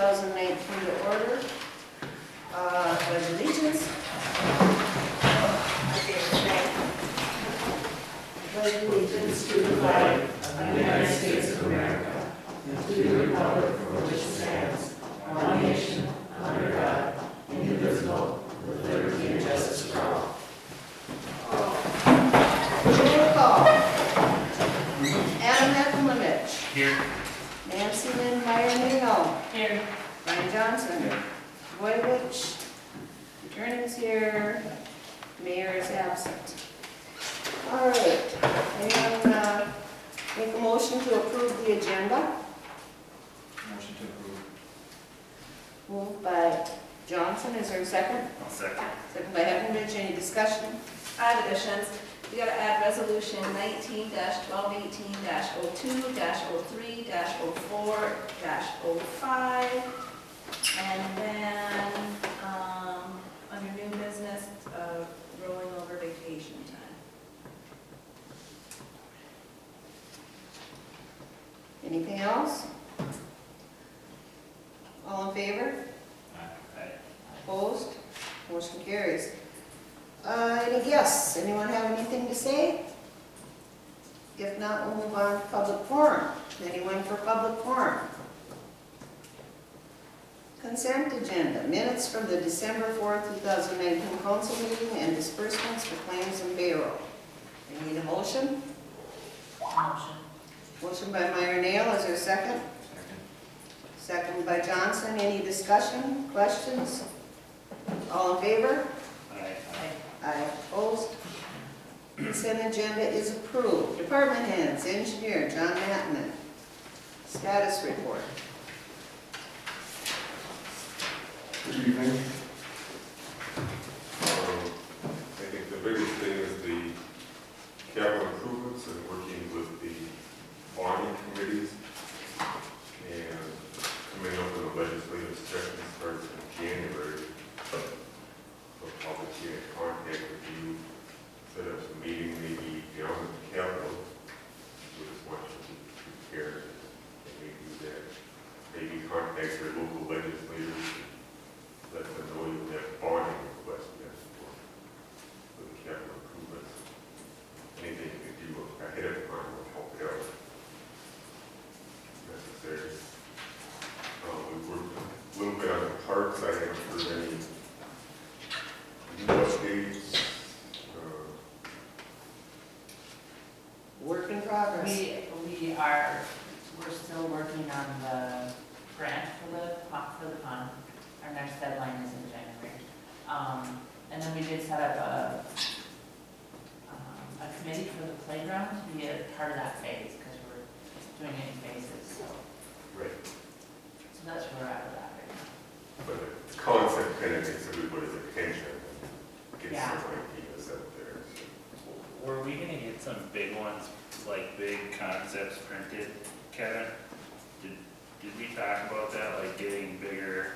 2019 to order. Pledge allegiance. Pledge allegiance to the flag of the United States of America and to the republic for which it stands, one nation, under God, indivisible, with liberty and justice for all. Roll call. Adam Heckelemich. Here. Nancy Lynn Meyer-Nino. Here. Brian Johnson. Boyovich. Attorney's here. Mayor is absent. All right. Anyone make a motion to approve the agenda? Motion to approve. Moved by Johnson. Is there a second? I'll second. Second by Heckelemich. Any discussion? Add additions. We gotta add resolution 19-1218-02-03-04-05. And then, under new business, rolling over vacation time. Anything else? All in favor? Aye. Opposed? Motion carries. Any guests? Anyone have anything to say? If not, we'll move on to public forum. Anyone for public forum? Consent agenda, minutes from the December 4th, 2019 council meeting and disbursements for claims and payroll. We need a motion? Motion. Motion by Meyer-Nail, is there a second? Second. Second by Johnson. Any discussion, questions? All in favor? Aye. Aye. Opposed? Consent agenda is approved. Department heads, engineer John Mattman. Status report. Good evening. I think the biggest thing is the capital improvements and working with the bonding committees and coming up with a legislative session starts in January. So I'll be in contact with you, set up some meeting maybe beyond the capital. We just want you to be prepared and maybe do that. Maybe contact your local legislators. Let them know you have bonding requests for the capital improvements. Anything you can do ahead of time will help it out. Necessary. We've worked a little bit on the parks. I haven't heard any new updates. Work in progress. We're still working on the grant for the pond. Our next deadline is in January. And then we did set up a committee for the playground to be a part of that phase, because we're doing it in phases, so. Right. So that's where we're at with that right now. But the concept kind of gets everybody's attention and gets Yeah. some ideas out there. So. Were we gonna get some big ones, like big concepts printed, Kevin? Did we talk about that, like getting bigger,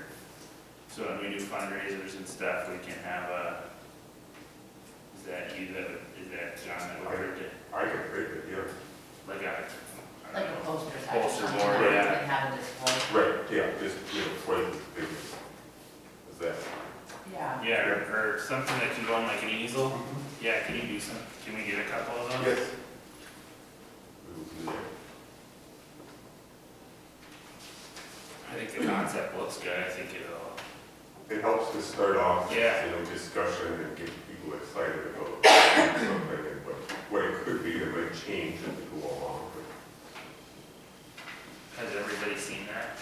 so when we do fundraisers and stuff, we can have is that John that would print it? I can print it, yeah. Like a Poster size. Poster something board, that we yeah. can have a display. Right, yeah, just, twice as big as that. Yeah. Yeah, or something that can go on like an easel. Yeah, can you do some, can we get a couple of those? Yes. We will do that. I think the concept looks good, I think It helps to start off, Yeah. discussion and get people excited about something and what it could be that might change as we go along. has everybody seen that?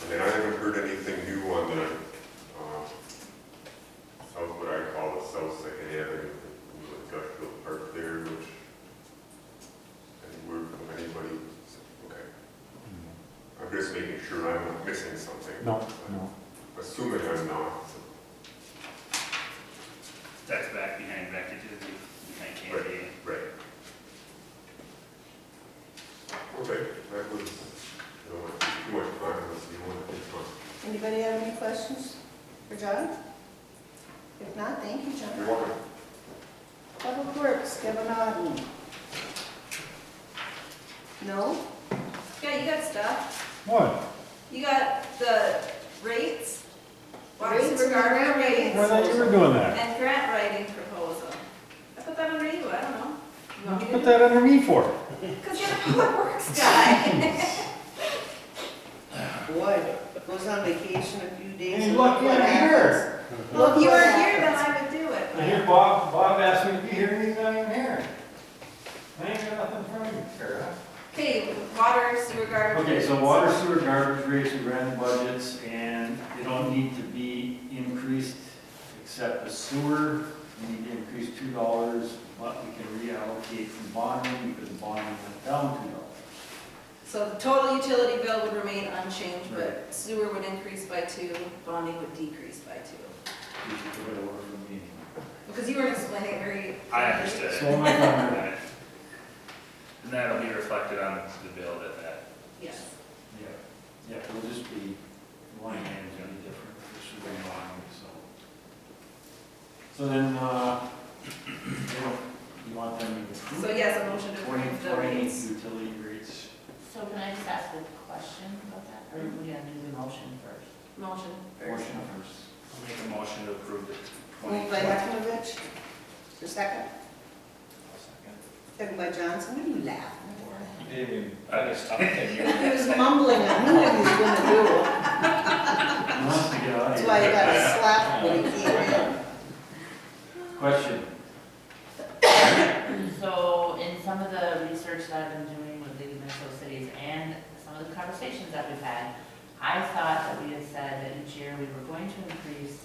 And then I haven't heard anything new on the south, what I call the South Second Avenue, the industrial park there, which any word from anybody? Okay. I'm just making sure I'm not missing something. No. Assuming I'm not. That's back behind Vectages, behind Candy. Right. Okay, that was, too much time, unless you want to take on. Anybody have any questions for John? If not, thank you, John. You're welcome. Public Works, Kevin Auden. No? Yeah, you got stuff. What? You got the rates, water Rates sewer and guardrail grant rates, Why thought you were doing that? and grant writing proposal. I put that under you, I don't know. You want me to Put do that under me for? Because you're a public works guy. Boy, goes on vacation a few days. Hey, and look, what I'm happens. here. Well, if you what were here, happens. then I would do it. I hear Bob asked me to be here, and he's not even here. I ain't got nothing from you, Kara. Okay, water sewer guardrail. Okay, so water, sewer, garbage rates, we ran the budgets, and they don't need to be increased, except the sewer, we need to increase $2, but we can reallocate from bonding, because bonding went down $2. So the total utility bill would remain unchanged, but sewer would increase by 2, bonding would decrease by 2. You should put it over from me. Because you weren't explaining it very. I understood. So am I done? Right. And that'll be reflected on the bill that. Yes. Yeah, yeah, it'll just be, line items are any different, for sewer and bonding, so. So then, you want them to approve? So yes, a motion to approve the 2020 rates. utility rates. So can I just ask a question about that, or are we gonna do the motion first? Motion first. Portion first. I'll make a motion to approve the Moved by Heffenavich. Your second? Second by Johnson. What are you laughing I just thought that you. for? He was mumbling. I knew what he was gonna do. He wants to get out of That's here. why he got slapped when he came in. Question. So in some of the research that I've been doing with League of Minnesota Cities and some of the conversations that we've had, I thought that we had said that each year we were going to increase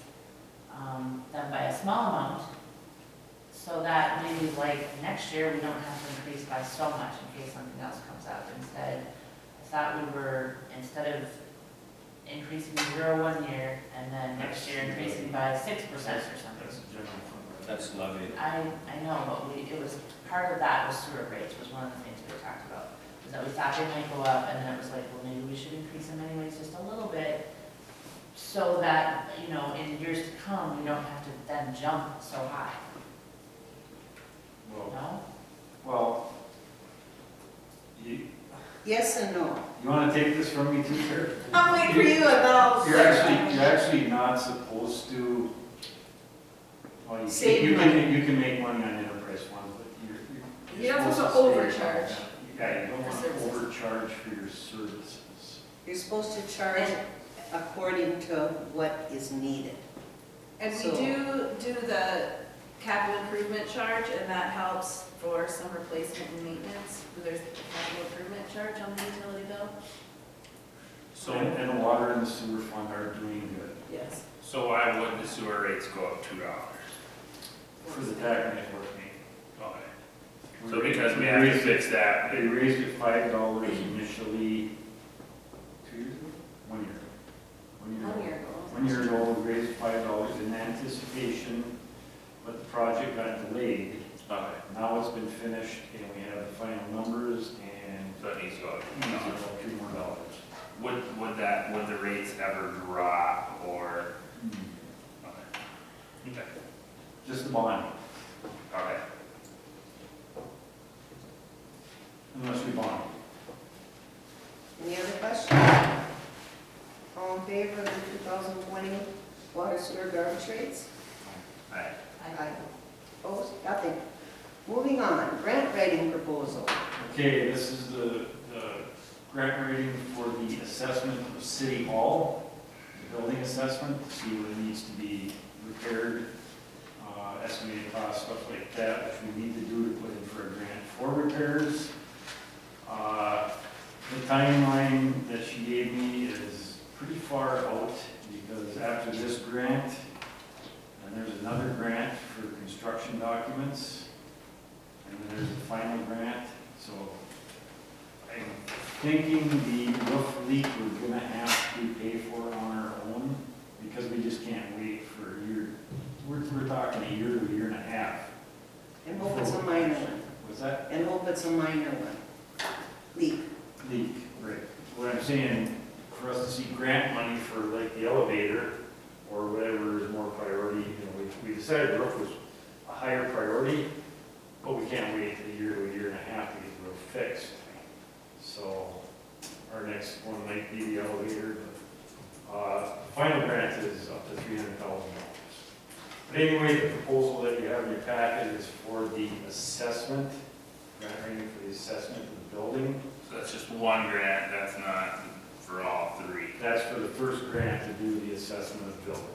them by a small amount, so that maybe like next year we don't have to increase by so much in case something else comes up. Instead, I thought we were, instead of increasing 0 one year and then next year increasing by 6% or something. That's a general fund. That's levied. I know, but it was, part of that was sewer rates, was one of the things we talked about. Was that we thought they might go up, and then it was like, well, maybe we should increase them anyways, just a little bit, so that, in years to come, we don't have to then jump so high, Well, no? well, you Yes and no. want to take this from me too, Kara? I'll wait for you and then I'll. You're actually not supposed to, well, Save you money. can make money on enterprise funds, but You're not supposed to save overcharge. on that. Yeah, you don't For want to services. overcharge for your services. You're supposed to charge according to what is needed. And we So- do the capital improvement charge, and that helps for some replacement and maintenance. There's a capital improvement charge on the utility bill. So, And the water and the sewer fund are doing good. Yes. so why would the sewer rates go up $2? For the tax network, Okay. So because we have to fix that, They raised it $5 initially 2 years ago? 1 year ago. 1 year ago. 1 year ago, we raised $5 in anticipation, but the project got delayed. okay, Now it's been finished and we have the final numbers and so it needs to go up it's about $2 more. Would the rates ever drop or, okay, Just the bond, okay. unless we bond. Any other questions? All in favor of the 2020 water sewer garbage rates? Aye. Aye. Opposed? Nothing. Moving on, grant writing proposal. Okay, this is the grant rating for the assessment of City Hall, the building assessment, to see what needs to be repaired, estimated cost, stuff like that, which we need to do to put in for a grant for repairs. The timeline that she gave me is pretty far out, because after this grant, and there's another grant for construction documents, and then there's the final grant, so I'm thinking the roof leak we're gonna have to pay for on our own, because we just can't wait for a year. We're talking a year to a year and a half. And hope it's a minor one. What's that? And hope it's a minor one. Leak. Leak, right. What I'm saying, for us to see grant money for like the elevator, or whatever is more priority, we decided roof was a higher priority, but we can't wait a year to a year and a half to get the roof fixed. our next one might be the elevator, but, final grant is up to $300,000. But anyway, the proposal that you have in your packet is for the assessment, grant writing for the assessment of the building. So that's just one grant, that's not for all three. That's for the first grant to do the assessment of the building.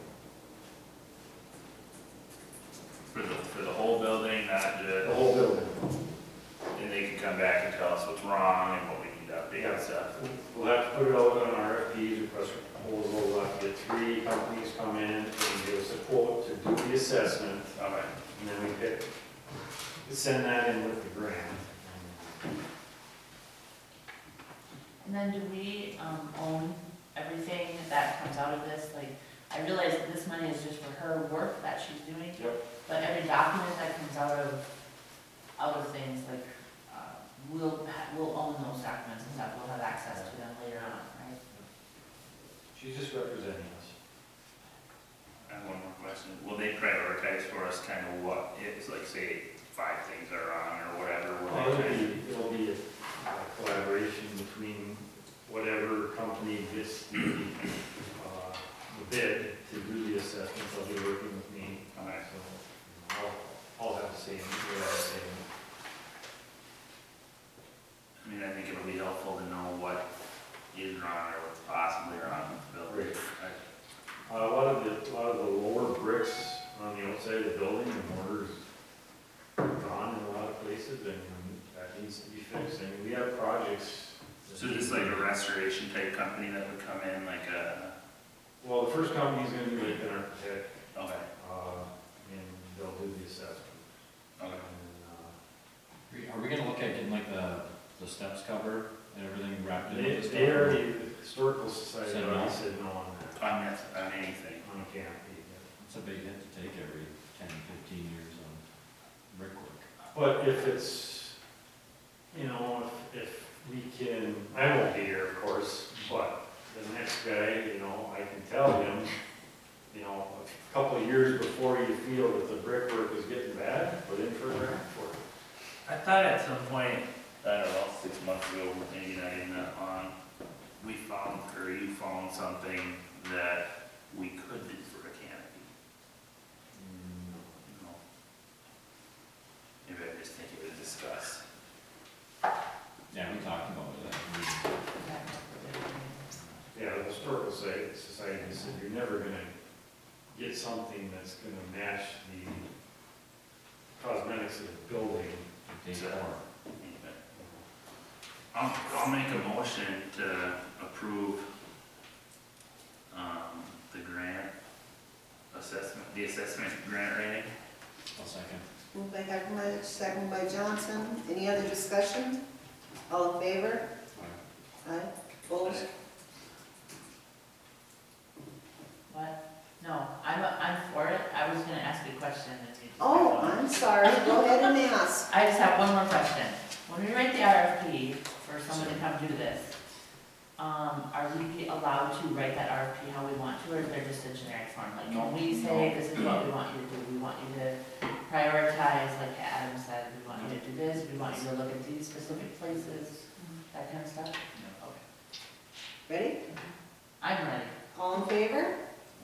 For the whole building, not The just, whole building. and they can come back and tell us what's wrong and what we need to update and stuff. We'll have to put it out on RFPs, request for proposal, we'll have to get 3 companies come in and give us a quote to do the assessment, Okay. and then we send that in with the grant. And then do we, own everything that comes out of this? Like, I realize that this money is just for her work that she's doing. Yep. But every document that comes out of things, like, we'll own those documents and stuff, we'll have access to them later on, right? She's just representing us. I have one more question. Will they prioritize for us kind of what it's like, say, 5 things are on or whatever? It'll be a collaboration between whatever company gets the bid to do the assessment, they'll be working with me. Okay. So I'll have the same, I mean, I think it'll be helpful to know what is wrong or what's possibly wrong with the building. A lot of the lower bricks on the outside of the building, the mortar's gone in a lot of places, and that needs to be fixed. I mean, we have projects. So just like a restoration type company that would come in, like a, Well, the first company's gonna be like an architect, okay, and they'll do the assessment. okay. And, Are we gonna look at getting like the steps covered and everything wrapped in with this? they already, the historical society Said no? already said no on that, On anything. on canopy. It's a big hit to take every 10, 15 years on brickwork. But if it's, if we can, I won't be here, of course, but the next guy, I can tell him, a couple of years before you feel that the brickwork is getting bad, put in for a grant for it. I thought at some point, I don't know, 6 months ago, maybe not even that long, we found, or you found something that we could do for a canopy. No. Maybe I just think it was discussed. Yeah, we talked about it. Yeah, the historical society said you're never gonna get something that's gonna match the cosmetics of the building. I'll make a motion to approve, the grant assessment, the assessment grant rating. I'll second. Moved by Heckman, second by Johnson. Any other discussion? All in favor? Aye. Opposed? What? No, I'm for it. I was gonna ask a question and you. Oh, I'm sorry. Go ahead and ask. I just have one more question. When we write the RFP for someone to come do this, are we allowed to write that RFP how we want to, or is there just a generic form? Like, can we say, this is what we want you to do, we want you to prioritize, like Adam said, we want you to do this, we want you to look at these specific places, that kind of stuff? Okay. Ready? I'm ready. All in favor?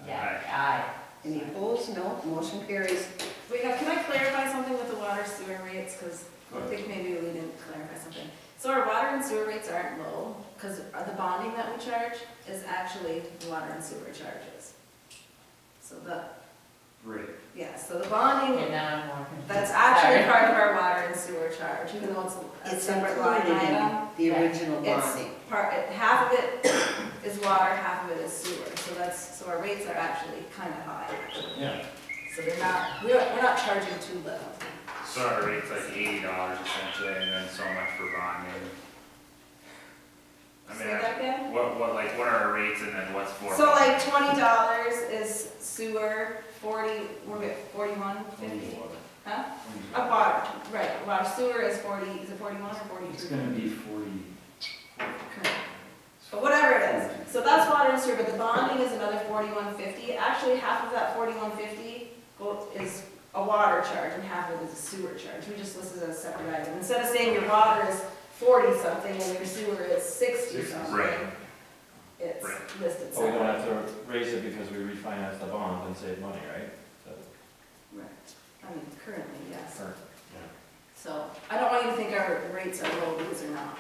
Yeah, aye. Any opposed? No. Motion carries. Wait, can I clarify something with the water sewer rates, because I think maybe we didn't clarify something. So our water and sewer rates aren't low, because the bonding that we charge is actually the water and sewer charges. So Right. so the bonding, Okay, now I'm more confused. that's actually Sorry. part of our water and sewer charge, even though it's a It's separate line included in item. the Yeah. original It's bonding. half of it is water, half of it is sewer, so our rates are actually kind of high, actually. Yeah. So we're not charging too little. So our rate's like $80 essentially, and then so much for bonding. I Say mean, that again? what are our rates and then what's for? So like $20 is sewer, 40, we're at 41.50, huh? Water, right, water, sewer is 40, is it 41 or 42? It's gonna be 40. But whatever it is, so that's water and sewer, but the bonding is another $41.50. Actually, half of that $41.50 is a water charge and half of it is a sewer charge. We just listed it as a separate item. Instead of saying your water is 40 something and your sewer is 60 something, Right. it's Right. listed But we don't separately. have to raise it because we refinance the bond and save money, right? Right, I mean, currently, yes. Or- So, I don't want you to think our rates are low, because they're not.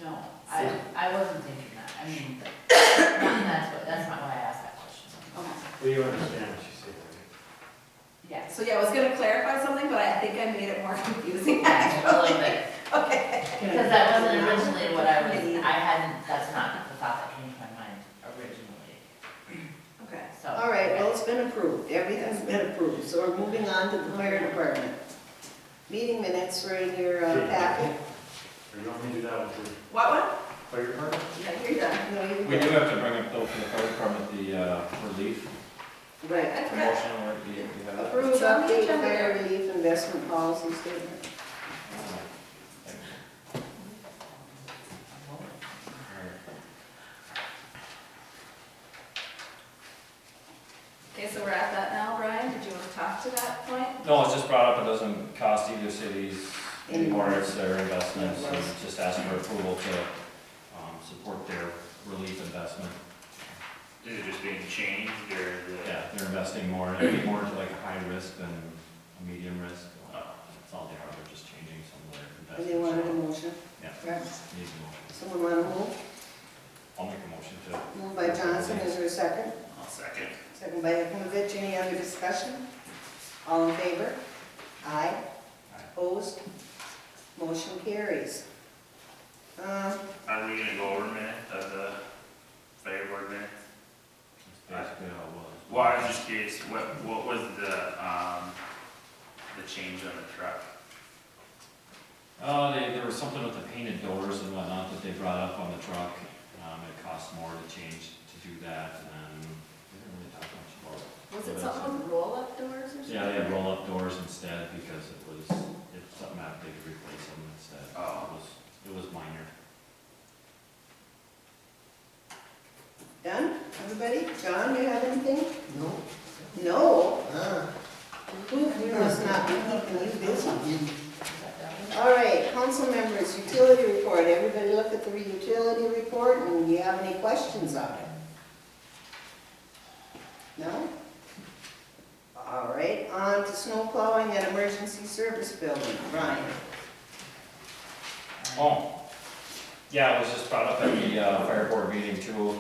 No, I wasn't thinking that, I mean, that's not why I asked that question. Okay. Well, you understand what she said, right? Yeah, So, yeah, I was gonna clarify something, but I think I made it more confusing, a little actually. bit, Okay. because that wasn't originally what I was, I hadn't, that's not the thought that came to my mind originally, Okay. so. All right, well, it's been approved, everything's been approved, so we're moving on to the fire department. Meeting minutes were in your packet. Or you want me to do that with your What? fire department? Yeah, you're done. No, you We do did. have to bring up though for the fire department, the relief Right. I forgot. promotion, or do you have that? Approve It's on the update agenda. fire relief investment policy statement. Okay, so we're at that now, Brian, did you want to talk to that point? No, it's just brought up, it doesn't cost either cities anymore, Anymore. it's their investments, Yeah, it and was. just ask for approval to, support their relief investment. Is it just being changed or the? Yeah, they're investing more, it'd be more into like a high risk than a medium risk. That's all they are, they're just changing some of their And they wanted a investments. motion. Yeah. Right. Needs a motion. Someone want to move? I'll make a motion to. Moved by Johnson, is there a second? I'll second. Second by Yakovich, any other discussion? All in favor? Aye. Aye. Opposed? Motion carries. Are we gonna go over a minute of the fire board minutes? That's basically how it was. Well, I was just curious, what was the change on the truck? There was something with the painted doors and whatnot that they brought up on the truck. It cost more to change, to do that, and then we didn't really talk much about it. Was it something with roll-up doors or something? Yeah, they had roll-up doors instead because it's something that they could replace them instead. Oh. It was minor. Done? Everybody? John, do you have anything? No. No? We must not be keeping you busy. All right, council members, utility report. Everybody look at the utility report, and do you have any questions on it? No? All right, on to snow plowing at emergency service building. Brian? Oh, yeah, it was just brought up at the fire board meeting too.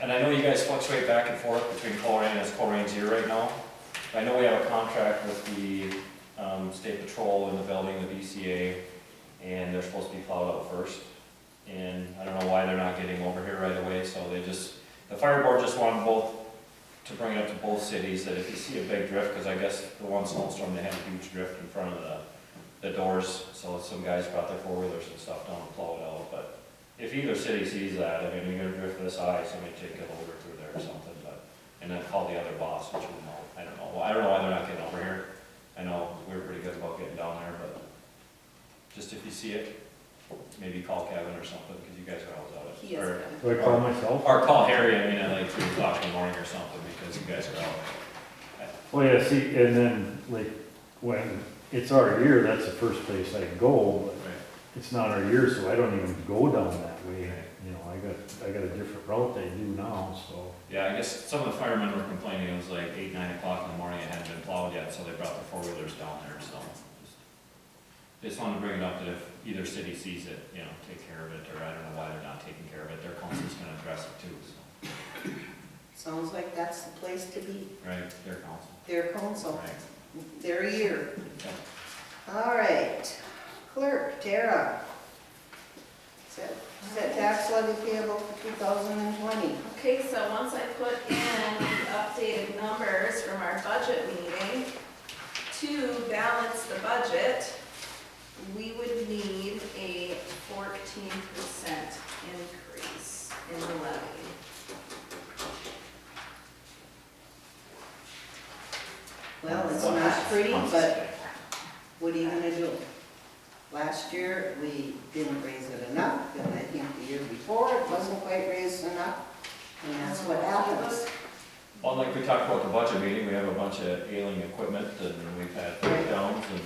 And I know you guys fluctuate back and forth between Coleraine, as Coleraine's here right now. I know we have a contract with the state patrol in the building, the BCA, and they're supposed to be plowed out first. And I don't know why they're not getting over here right away, so the fire board just wanted to bring it up to both cities, that if you see a big drift, because I guess the one snowstorm, they had a huge drift in front of the doors, so some guys brought their four-wheelers and stuff down and plowed it out, but if either city sees that, I mean, you're gonna drift this high, somebody take it over through there or something, and then call the other boss, which we know, I don't know, well, I don't know why they're not getting over here. I know we were pretty good about getting down there, but just if you see it, maybe call Kevin or something, because you guys are always out. He is Or- good. Do I call myself? Or call Harry, I mean, at like 3 o'clock in the morning or something, because you guys are out. Well, yeah, see, and then, like, when it's our year, that's the first place I go, but Right. it's not our year, so I don't even go down that way. You know, I got a different route I do now, so. Yeah, I guess some of the firemen were complaining, it was like 8, 9 o'clock in the morning, it hadn't been plowed yet, so they brought their four-wheelers down there, so. Just wanted to bring it up that if either city sees it, you know, take care of it, or I don't know why they're not taking care of it, their council's gonna address it too, so. Sounds like that's the place to be. Right, their council. Their council, Right. their year. Yeah. All right, clerk, Tara. Set tax levy payable for 2020. Okay, so once I put in the updated numbers from our budget meeting, to balance the budget, we would need a 14% increase in the levy. Well, it's not pretty, but what are you gonna do? Last year, we didn't raise it enough, and I think the year before, it wasn't quite raised enough, and that's what happens. Well, like we talked about the budget meeting, we have a bunch of ailing equipment, and we've had breakdowns, and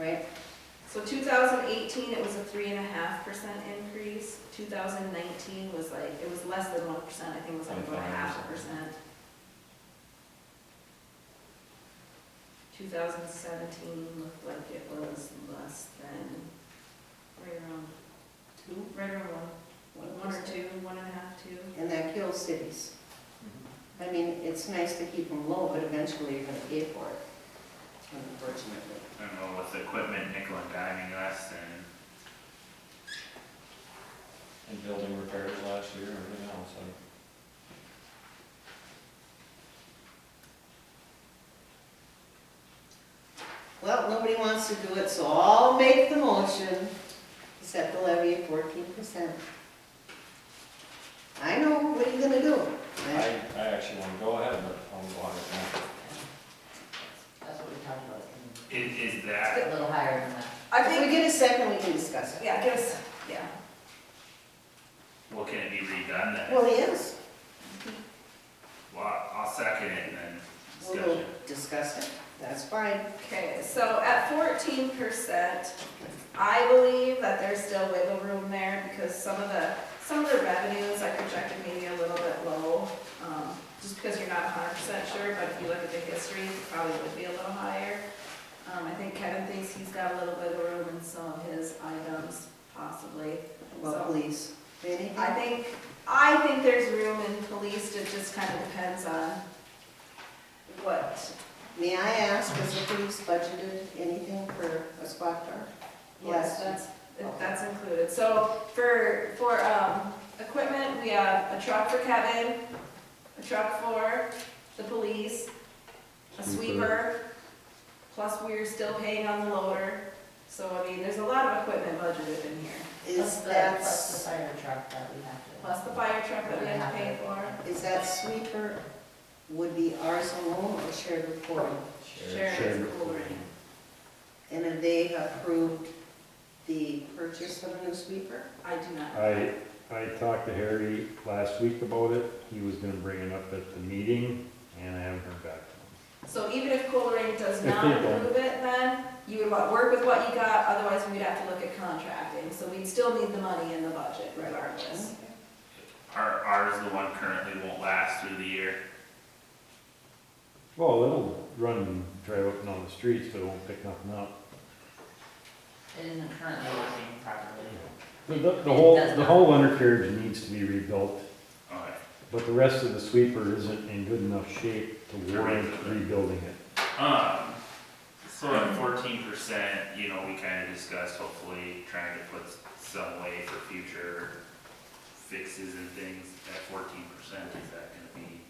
Right? So 2018, it was a 3.5% increase. 2019 was like, it was less than 1%, I think it was like about 0.5%. 2017 looked like it was less than, right around Two, right around one or two, 1.5, 2. and that kills cities. I mean, it's nice to keep them low, but eventually you're gonna pay for it, unfortunately. I don't know, with equipment nickel and diming us and building repairs last year and everything else, Well, nobody wants to do it, so I'll make the motion to set the levy at 14%. I know, what are you gonna do? I actually want to go ahead and I'll go on it. That's what we talked about. is A that, little higher than that. I If we think, get a second, we can discuss it. yeah, give us, yeah. well, can it be redone then? Well, yes, Well, I'll second it and then we'll discussion. discuss it, that's fine. Okay, so at 14%, I believe that there's still wiggle room there because some of the revenues I projected maybe a little bit low, just because you're not 100% sure, but if you look at the history, it probably would be a little higher. I think Kevin thinks he's got a little wiggle room in some of his items, possibly. Well, So- please, anything? I think there's room in police, it just kind of depends on what. May I ask, has the police budgeted anything for a squad car? Yes, that's included. So for equipment, we have a truck for Kevin, a truck for the police, a sweeper, plus we're still paying on the loader. So, I mean, there's a lot of equipment budgeted in here, Is Plus that, the fire truck that we have to. plus the fire truck that we have to pay for. is that sweeper would be ours alone or shared with Cory? Sharon's cooler. And have they approved the purchase of a new sweeper? I do not. I talked to Harry last week about it. He was gonna bring it up at the meeting, and I haven't heard back from So even if Coolering does If not they don't. approve it, then you would work with what you got, otherwise we'd have to look at contracting. So we'd still need the money in the budget regardless. Ours, the one currently won't last through the year. him. Well, it'll run and drive up and down the streets, but it won't pick nothing up. It isn't currently working properly. The whole undercarriage needs to be rebuilt, Okay. but the rest of the sweeper isn't in good enough shape to warrant rebuilding it. So at 14%, you know, we kind of discussed hopefully trying to put some way for future fixes and things at 14%, is that gonna be?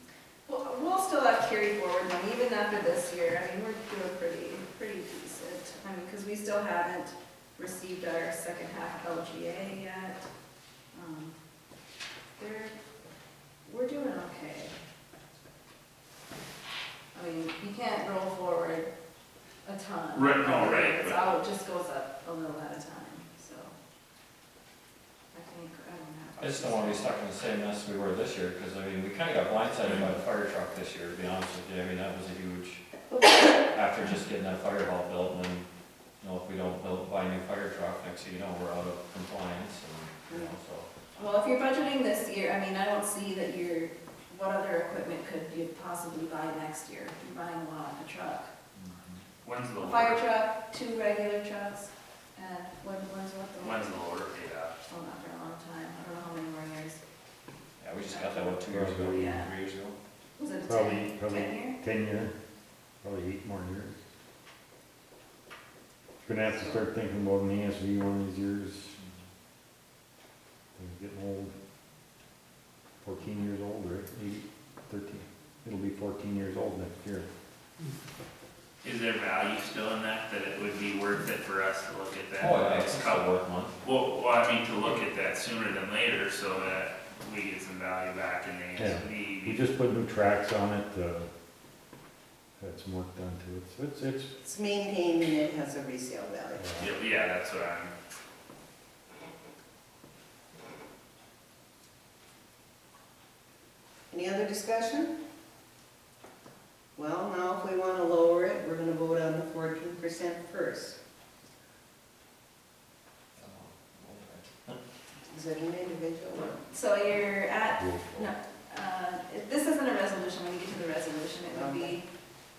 Well, we'll still have carry forward money, even after this year. I mean, we're doing pretty decent. I mean, because we still haven't received our second half LGA yet. We're doing okay. I mean, you can't roll forward a ton. Right, no, right, It's but- all, it just goes up a little at a time, so. I think, I don't have. I just don't want to be stuck in the same mess we were this year, because I mean, we kind of got blindsided by the fire truck this year, to be honest with you. I mean, that was a huge, after just getting that fire hall built, and then, you know, if we don't buy a new fire truck, next thing you know, we're out of compliance, and, you know, so. Well, if you're budgeting this year, I mean, I don't see that what other equipment could you possibly buy next year? You're buying a truck. When's the A loader? fire truck, 2 regular trucks, and when's what the? When's the loader paid off? Oh, not for a long time. I don't know how many more years. Yeah, we just got that, what, 2 years ago, Yeah. 3 years ago? Was it a Probably 10 year? 10 year, probably 8 more years. Gonna have to start thinking about an ESV one of these years. Things getting old. 14 years old, right? 13. It'll be 14 years old next year. Is there value still in that it would be worth it for us to look at that? Oh, yeah, next it's couple? worth month. Well, I mean, to look at that sooner than later so that we get some value back in the Yeah. ASV. We just put new tracks on it, had some work done to it, so it's, It's maintained and it has a resale value. Yeah, that's what I'm, Any other discussion? Well, now if we want to lower it, we're gonna vote on the 14% first. Is it an individual? So you're at, no, this isn't a resolution, when you get to the resolution, it would be,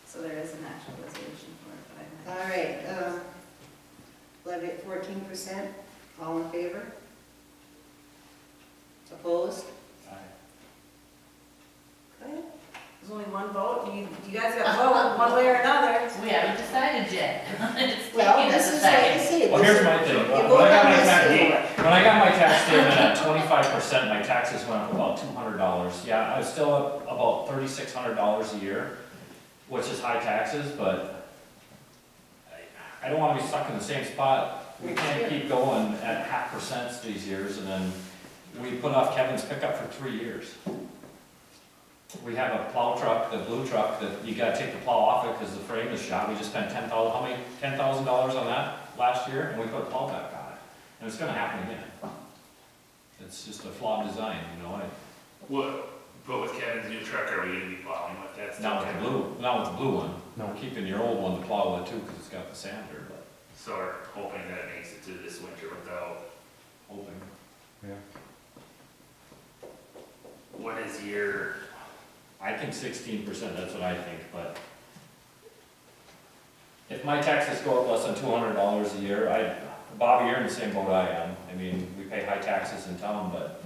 so there is an actual resolution for it, but I All right, levy at 14%, all in favor? Opposed? Okay. There's only one vote, you guys got to vote one way or another. We haven't decided yet. It's Well, taking this us a is like I second. say. Well, this here's is- my thing, You when vote I got on my this, tax, you vote. when I got my tax statement at 25%, my taxes went up about $200. Yeah, I was still up about $3,600 a year, which is high taxes, but I don't wanna be stuck in the same spot. We can't keep going at 0.5% these years, and then we put off Kevin's pickup for 3 years. We have a plow truck, the blue truck, that you gotta take the plow off it because the frame is shot. We just spent $10,000 on that last year, and we put a plow back on it. And it's gonna happen again. It's just a flawed design, you know, But with Kevin's new truck, are we gonna be plowing with that? still, not with the Kevin? blue one. No, we're keeping your old one to plow with too, because it's got the sander, but So we're hoping that it makes it to this winter without, hoping. what is your, I think 16%, that's what I think, but if my taxes go up less than $200 a year, Bobby, you're in the same boat I am. I mean, we pay high taxes in town, but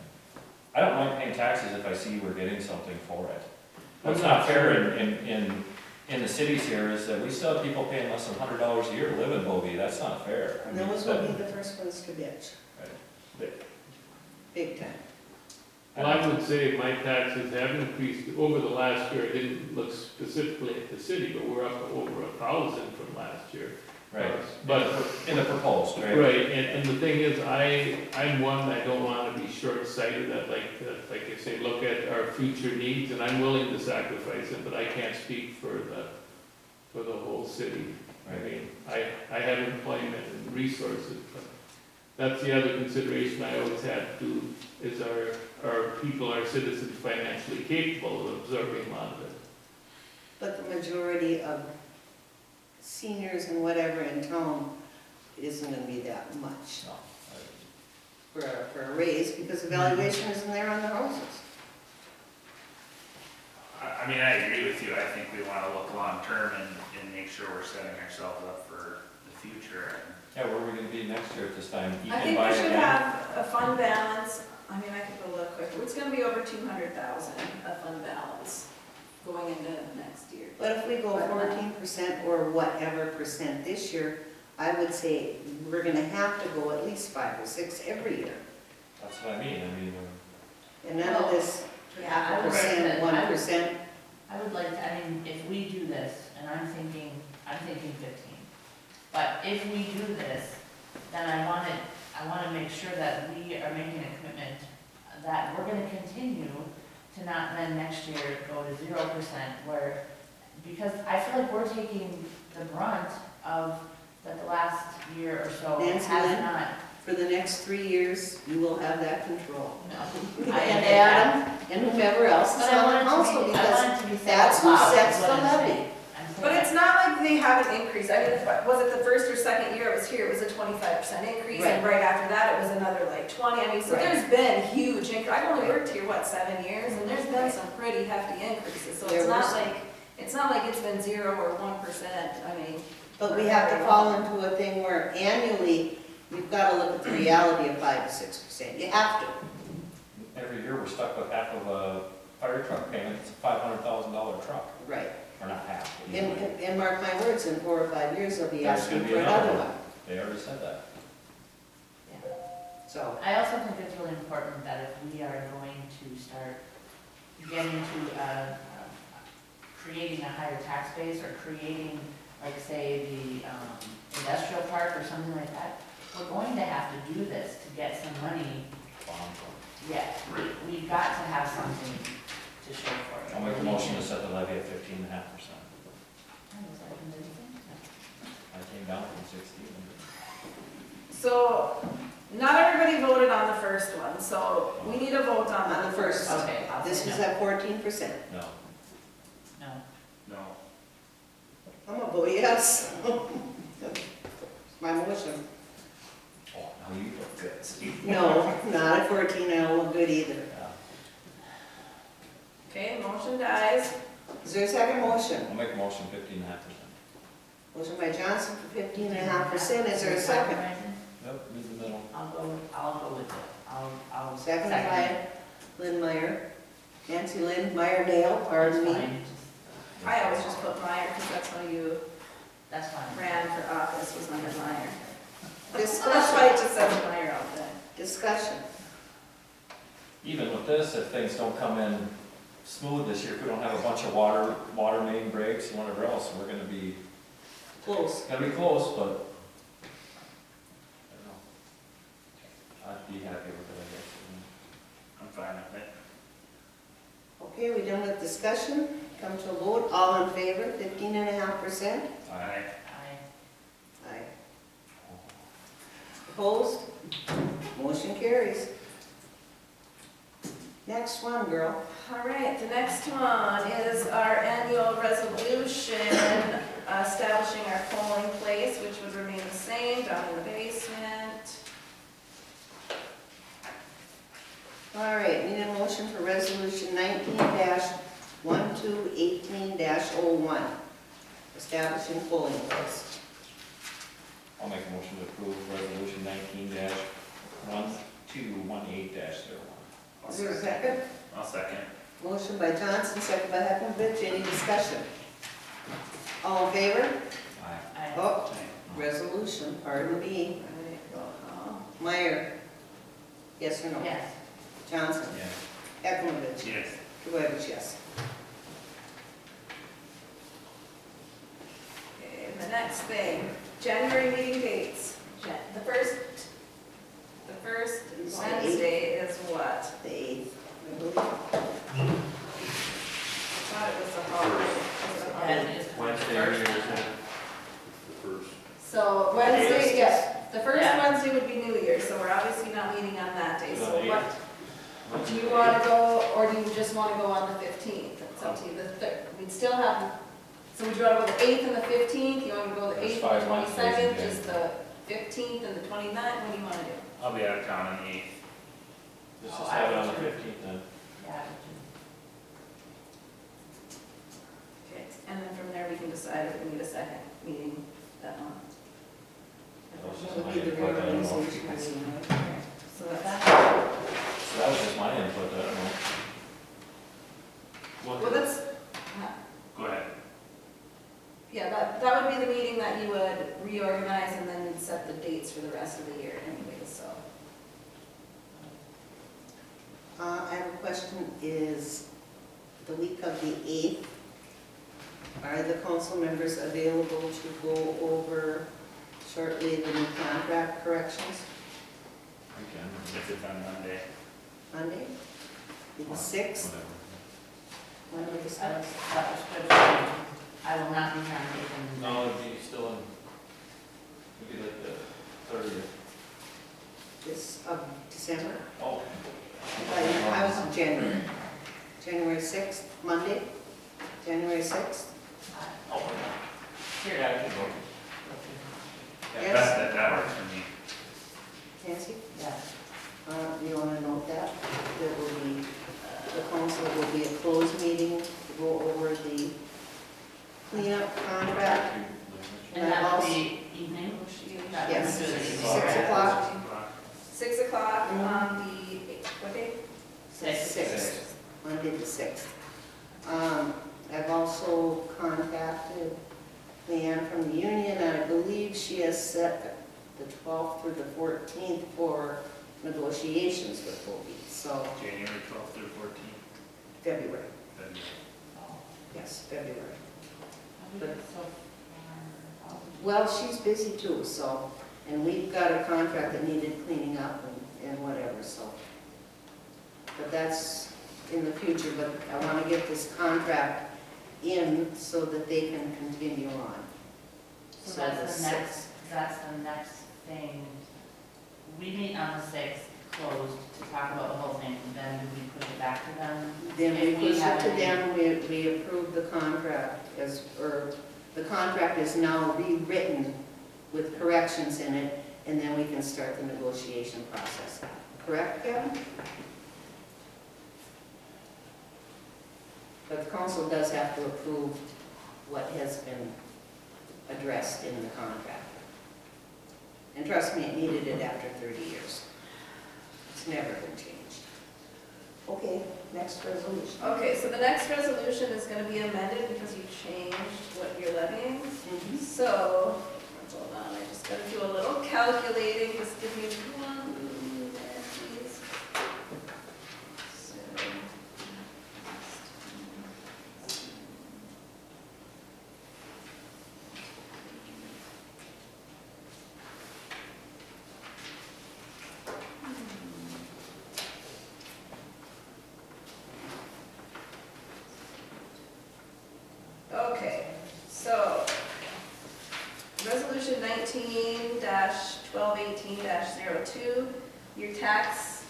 I don't mind paying taxes if I see we're getting something for it. What's not fair in the cities here is that we still have people paying less than $100 a year to live in Bovey. That's not fair. I mean, Those will be the first ones to bitch. Right. Big time. Well, I would say my taxes have increased over the last year. I didn't look specifically at the city, but we're up to over 1,000 from last year. Right. But, In the proposed, right? right, and the thing is, I'm one, I don't want to be short-sighted, that like I say, look at our future needs, and I'm willing to sacrifice it, but I can't speak for the whole city. I mean, I have employment and resources, but that's the other consideration I always have to, is our people, our citizens financially capable of absorbing a lot of it? But the majority of seniors and whatever in town, it isn't gonna be that much No. for a raise, because the valuation isn't there on the houses. I mean, I agree with you. I think we wanna look long-term and make sure we're setting ourselves up for the future. Yeah, where are we gonna be next year at this time? You I can think buy we it should again. have a fund balance, I mean, I could go look quick, it's gonna be over 200,000, a fund balance going into next year. But if we go 14% or whatever percent this year, I would say we're gonna have to go at least 5 or 6 every year. That's what I mean, And none of this Yeah, half I a would like percent, to- 1%. I would like to, I mean, if we do this, and I'm thinking 15. But if we do this, then I wanna make sure that we are making a commitment that we're gonna continue to not then next year go to 0% where, because I feel like we're taking the brunt of that the last year or so Nancy has Lynn? not. For the next 3 years, you will have that control. No. And Adam and whomever else is But I on want the it council, to be, I because want it to be said that's out who loud, sets is what the I'm levy. saying. I'm saying But it's that. not like they haven't increased, I mean, was it the first or second year it was here, it was a 25% increase, and right after that, it was another like 20, I mean, so Right. there's been huge increase. I've only worked here, 7 years, and there's been some pretty hefty increases, so There it's were not some. like, it's been 0 or 1%, I mean. But we have to fall into a thing where annually, you've got to look at the reality of 5 to 6%. You have to. every year we're stuck with half of a fire truck payment, it's a $500,000 truck, Right. or not half. but And mark my words, in 4 or 5 years, they'll be There's asking gonna be for another another one. one. They already said that. Yeah. So, I also think it's really important that if we are going to start getting to creating a higher tax base or creating, like say, the industrial park or something like that, we're going to have to do this to get some money. Yeah, we've got to have something to show for it. I'll make a motion to set the levy at 15.5%. I came down from 16. So, not everybody voted on the first one, so we need a vote on on that the first, Okay, I'll this say was no. at 14%. No. No. No. I'm gonna vote yes. My motion. Oh, no. Oh, you look good, Steve. No, not at 14, I don't look good either. Yeah. Okay, motion dies. Is there a second motion? I'll make a motion 15.5%. Motion by Johnson for 15.5%, is there a second? Yep, in the middle. I'll go with it. I'll Second by Lynn Meyer. Nancy Lynn Meyer Dale, pardon That's me. fine. I always just put Meyer, because that's how you That's fine. ran for office, was under Meyer. That's Discussion, why it just says Meyer out there. discussion. Even with this, if things don't come in smooth this year, if we don't have a bunch of water main breaks and whatever else, we're gonna be Close. close, but I don't know. I'd be happy with it, I guess. I'm fine with it. Okay, we done with discussion, come to a vote, all in favor, 15.5%? Aye. I, Aye. Opposed? Motion carries. Next one, girl. All right, the next one is our annual resolution establishing our polling place, which would remain the same down in the basement. All right, need a motion for resolution 19-1218-01, establishing polling place. I'll make a motion to approve resolution 19-1218-01. Is there a second? I'll second. Motion by Johnson, second by Heckenbich, any discussion? All in favor? Aye. Oh, resolution, pardon me. All right, roll call. Meyer? Yes or no? yes. Johnson? Yeah. Heckenbich? Yes. Kukovich, yes. Okay, and the next thing, January meeting dates. The first It's the Wednesday is what? The 8th, I believe. I thought it was a holiday. Was it a holiday? Yeah, it's Wednesday, first. New Year's Eve. The first. So Wednesday, yes, the first Yeah. Wednesday would be New Year's, so we're obviously not meeting on that day. Is So that what, do you want to go, or do you just want to go on the 15th? It's up to you. We'd still have, so would you want to go the 8th and the 15th? You want to go the There's 8th and 5 the Wednesdays in 22nd, January. just the 15th and the 29th? What do you want to do? I'll be out of town on the 8th. Let's Oh, just I have it on would the too. 15th then. Yeah. Okay, and then from there, we can decide if we need a second meeting that month. That's just That would my be the input, I don't know. reorganization meeting, right? Okay, so What's that's, that? So that was just my input, I don't know. well, that's, Go ahead. yeah, that would be the meeting that you would reorganize and then you'd set the dates for the rest of the year anyway, so. I have a question, is the week of the 8th, are the council members available to go over shortly the new contract corrections? We can. If it's on Monday. Monday? The 6th? Whatever. Monday the That 6th? was good for me. I will not be here on the 8th. No, it'd be still in, it'd be like the 30th. This of December? Oh. I was in January. January 6th, Monday? January 6th? Oh, here, I can go. Yeah, Yes. that works for me. Nancy? Yes. You want to note that? There will be, the council will be a closed meeting to go over the cleanup contract. And that will be evening? That Yes, would be the 6 evening. o'clock. 6 o'clock on the, what day? 6th, Monday the 6th. I've also contacted Leanne from the union, and I believe she has set the 12th through the 14th for negotiations with Bovey, so January 12th through 14th. February, February. Oh, yes, February. how we get so far? Well, she's busy too, so, and we've got a contract that needed cleaning up and whatever, so. But that's in the future, but I want to get this contract in so that they can continue on. So So that's the the next, that's the next thing. We meet on the 6th, closed, to talk about the whole thing, and then do we push it back to them? Then we If we push it have to any- them, we approve the contract or the contract is now rewritten with corrections in it, and then we can start the negotiation process. Correct, Kevin? But the council does have to approve what has been addressed in the contract. And trust me, it needed it after 30 years. It's never been changed. Okay, next resolution. Okay, so the next resolution is gonna be amended because you changed what you're levying. So, hold on, I just gotta do a little calculating, just give me one minute, please. So. Okay, so, Resolution 19-1218-02, your tax,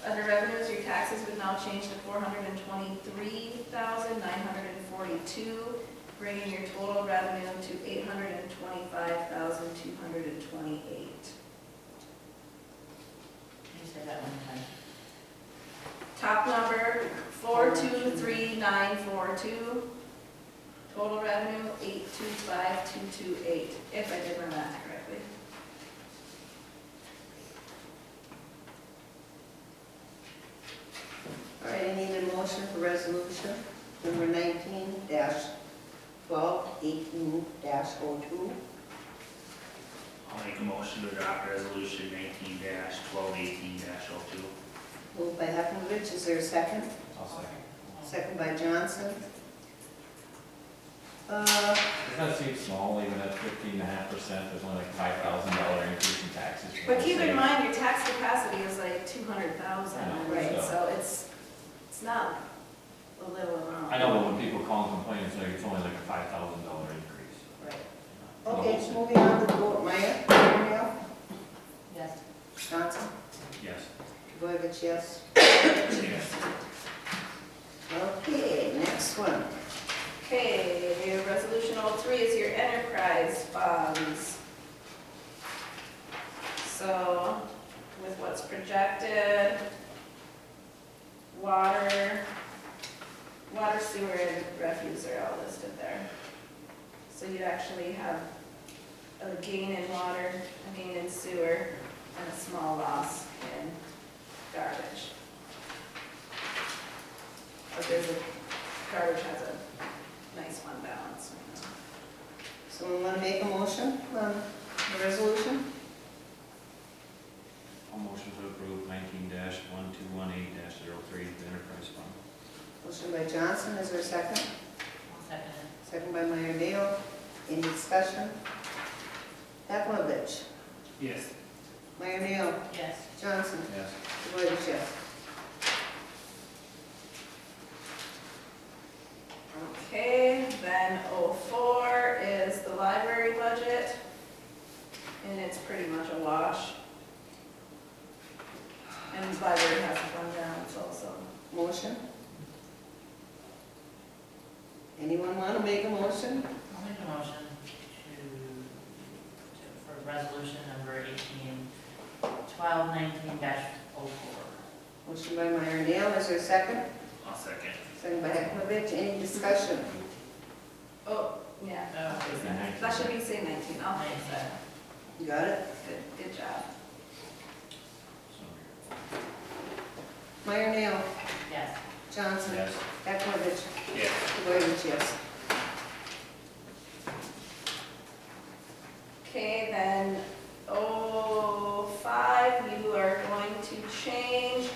under revenues, your taxes would now change to $423,942, bringing your total revenue to $825,228. Can you say that one time? Top number, 423,942. Total revenue, 825,228, if I did my math correctly. All right, I need a motion for resolution number 19-1218-02. I'll make a motion to adopt resolution 19-1218-02. Moved by Hepnovich, is there a second? I'll second. Second by Johnson. Doesn't that seem small, even at 15.5%, there's only like $5,000 increase in taxes. for But the keep in state. mind, your tax capacity is like 200,000, I know, right, so- so it's not a little amount. I know, but when people call and complain, it's like, it's only like a $5,000 increase. Right. Okay, moving on to the vote. Maya? Mario? Yes. Johnson? Yes. Boyovich, yes. Yes. Okay, next one. Okay, resolution 03 is your enterprise funds. So, with what's projected, water, sewer, and refuse are all listed there. So you'd actually have a gain in water, a gain in sewer, and a small loss in garbage. But garbage has a nice fund balance right now. Someone want to make a motion on the resolution? I'll motion to approve 19-1218-03, the enterprise fund. Motion by Johnson, is there a second? I'll second it. Second by Meyer Dale. Any discussion? Hepnovich? Yes. Meyer Dale? Yes. Johnson? Yes. Boyovich, yes. Okay, then 04 is the library budget, and it's pretty much a wash. And the library has a fund balance also. Motion? Anyone want to make a motion? I'll make a motion for resolution number 1219-04. Motion by Meyer Dale, is there a second? I'll second. Second by Hepnovich, any discussion? Oh, yeah, that should be say 19, I'll fix that. You got it? Good job. Meyer Dale? Yes. Johnson? Yes. Hepnovich? Yes. Boyovich, yes. Okay, then 05, you are going to change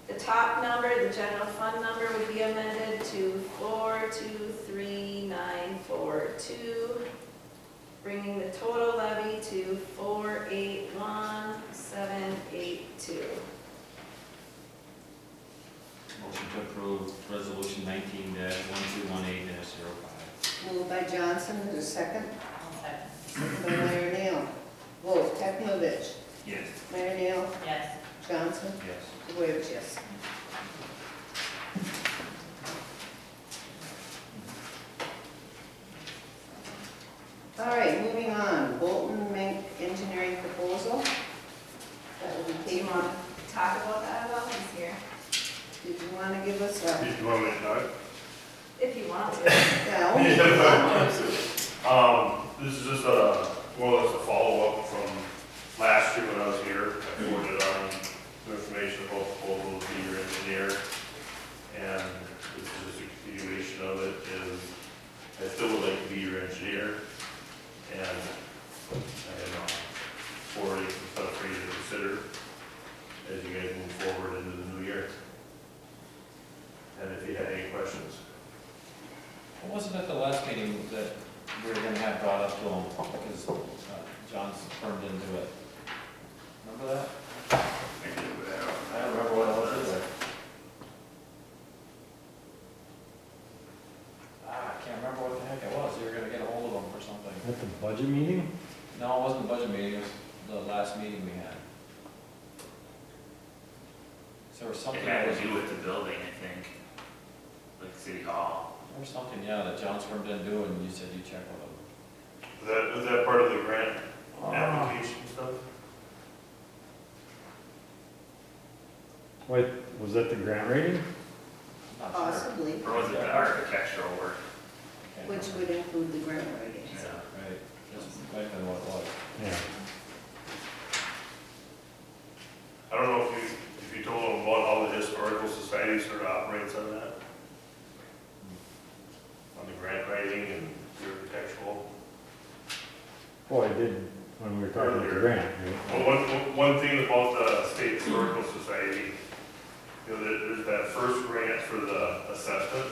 the top number, the general fund number would be amended to 423,942, bringing the total levy to 481,782. Motion to approve resolution 19-1218-05. Moved by Johnson, is there a second? I'll second. Second by Meyer Dale. Vote, Hepnovich? Yes. Meyer Dale? Yes. Johnson? Yes. Boyovich, yes. All right, moving on. Bolton Mink Engineering Proposal. we Do you table want to talk about that at all? He's here. Did you want to give us a, You want me to talk? If you want to. yeah, only if you want to. This is just more or less a follow-up from last year when I was here. I forwarded on some information about the proposal to be your engineer. And this is just a continuation of it, is I still would like to be your engineer. And I am forwarding some stuff for you to consider as you guys move forward into the new year. And if you had any questions. Wasn't it the last meeting that we were gonna have brought up to him, because John's firm didn't do it? Remember that? I can do that. I don't remember what it was either. I can't remember what the heck it was, you were gonna get a hold of him for something. At the budget meeting? No, it wasn't the budget meeting, it was the last meeting we had. So there was It something, had there to do with the building, I think, like City Hall. was something, yeah, that John's firm didn't do, and you said you check with him. Was that part of the grant application stuff? Wait, was that the grant rating? I'm not sure. Possibly, Or was it the architectural work? Can't which remember. would include the grant writing. Yeah. Right, that's might have been what it was. Yeah. I don't know if you told them about how the historical society sort of operates on that? On the grant writing and the architectural? Well, I did when we were talking about the grant, right? Well, one thing about the State Historical Society, you know, there's that first grant for the assessment,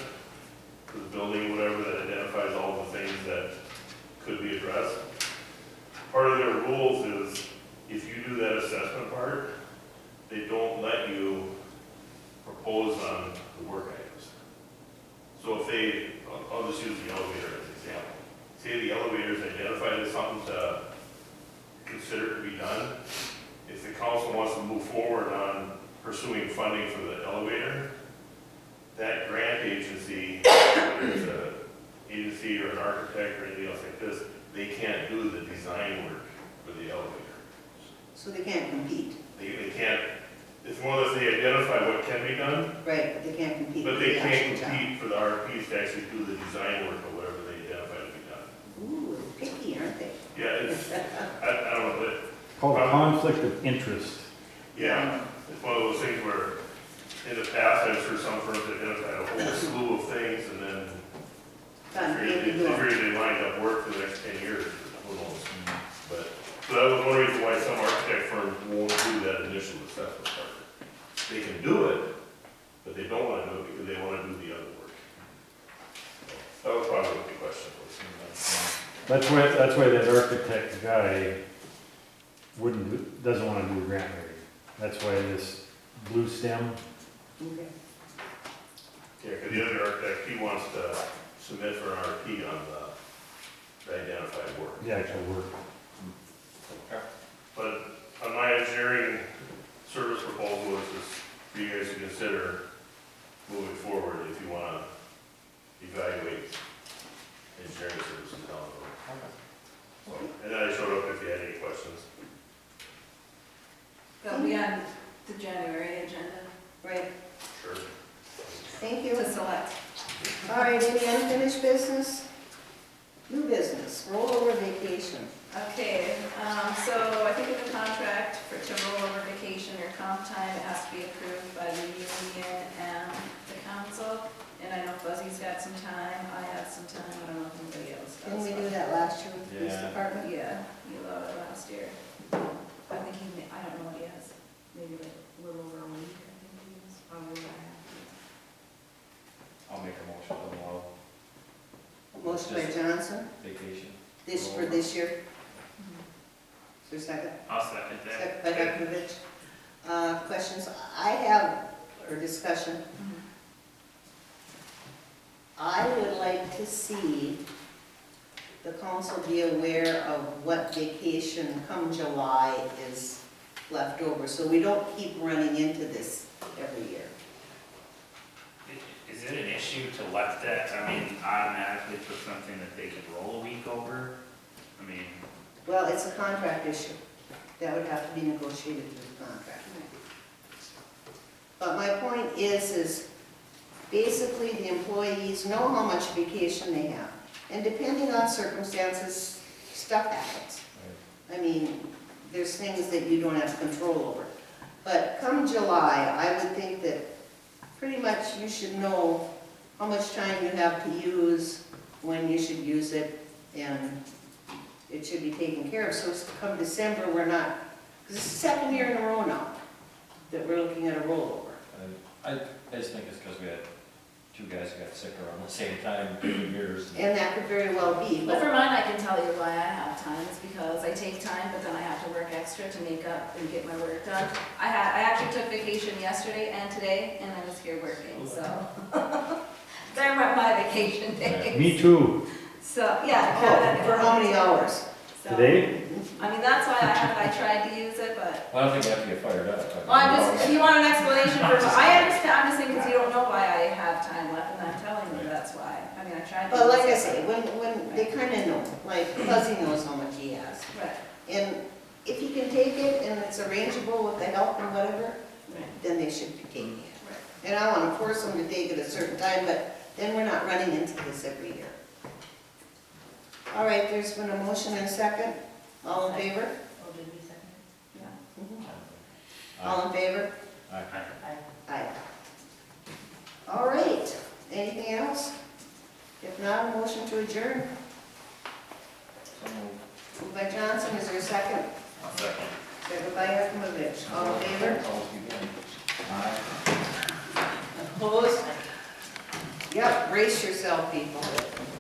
for the building, whatever, that identifies all the things that could be addressed. Part of their rules is, if you do that assessment part, they don't let you propose on the work items. So if they, I'll just use the elevator as an example. Say the elevator's identified as something to consider to be done. If the council wants to move forward on pursuing funding for the elevator, that grant agency, whether it's an agency or an architect or anything else like this, they can't do the design work for the elevator. So they can't compete, They can't, it's more or less they identify what can be done, right, but they can't compete but with they the can't actual job. compete for the RFPs to actually do the design work or whatever they identify to be done. Ooh, they're picky, aren't they? Yeah, it's, I don't know, but, Called conflict of interest. yeah, it's one of those things where in the past, I'm sure some firms identified a whole slew of things and then Done, they they do it. figured they lined up work for the next 10 years, who knows? But, so that was one reason why some architect firms won't do that initial assessment part. They can do it, but they don't want to do it because they want to do the other work. That was probably what the question was. That's why that architect guy wouldn't do, doesn't want to do a grant rating. That's why this blue stem, Okay. Yeah, because the other architect, he wants to submit for an RFP on the identified work. the actual work. But on my engineering service proposal is just for you guys to consider moving forward if you want to evaluate engineering services down the road. So, and then I showed up if you had any questions. That'll be on the January agenda Right, Sure. thank you. to select. All right, any unfinished business? New business, rollover vacation. Okay, so I think in the contract to roll over vacation or comp time, it has to be approved by the union and the council. And I know Fuzzy's got some time, I have some time, I don't know if anybody else does. Didn't we do that last year with the police Yeah. department? Yeah, he allowed it last year. I think I don't know what he has, maybe like a little over a week, I think he was, probably what I have. I'll make a motion to allow Motion by Johnson, vacation. this for this year. Is there a second? I'll second that. Second by Hepnovich. Questions I have, or discussion? I would like to see the council be aware of what vacation come July is left over, so we don't keep running into this every year. Is it an issue to let that, I mean, automatically put something that they can roll a week over? I mean, Well, it's a contract issue. That would have to be negotiated through the contract. But my point is basically the employees know how much vacation they have. And depending on circumstances, stuff happens. I mean, there's things that you don't have control over. But come July, I would think that pretty much you should know how much time you have to use, when you should use it, and it should be taken care of. So come December, we're not, because it's the second year in a row now that we're looking at a rollover. I just think it's because we had two guys who got sick around the same time, 2 years. And that could very well be, But but for mine, I can tell you why I have time, it's because I take time, but then I have to work extra to make up and get my work done. I actually took vacation yesterday and today, and I was here working, so. They're my vacation days. Me too. So, yeah. oh, for how many hours? So, Today? I mean, that's why I tried to use it, but, Well, I don't think you have to get fired up. well, I'm just, if you want an explanation for, I understand, I'm just saying, because you don't know why I have time left, and I'm telling you that's why. I mean, I tried to. But like I use it, say, when they kind of know, like Fuzzy knows how much he has. but- Right, And if he can take it and it's arrangeable with the help and whatever, right, then they should be taking it. right. And I want to force them to take it a certain time, but then we're not running into this every year. All right, there's been a motion and a second. All in favor? Oh, did we second it? Yeah. All in favor? Aye. Aye. All right, anything else? If not, a motion to adjourn. So moved. Moved by Johnson, is there a second? I'll second. Second by Yakimovich. All in favor? Aye. Opposed? Yep, brace yourself, people.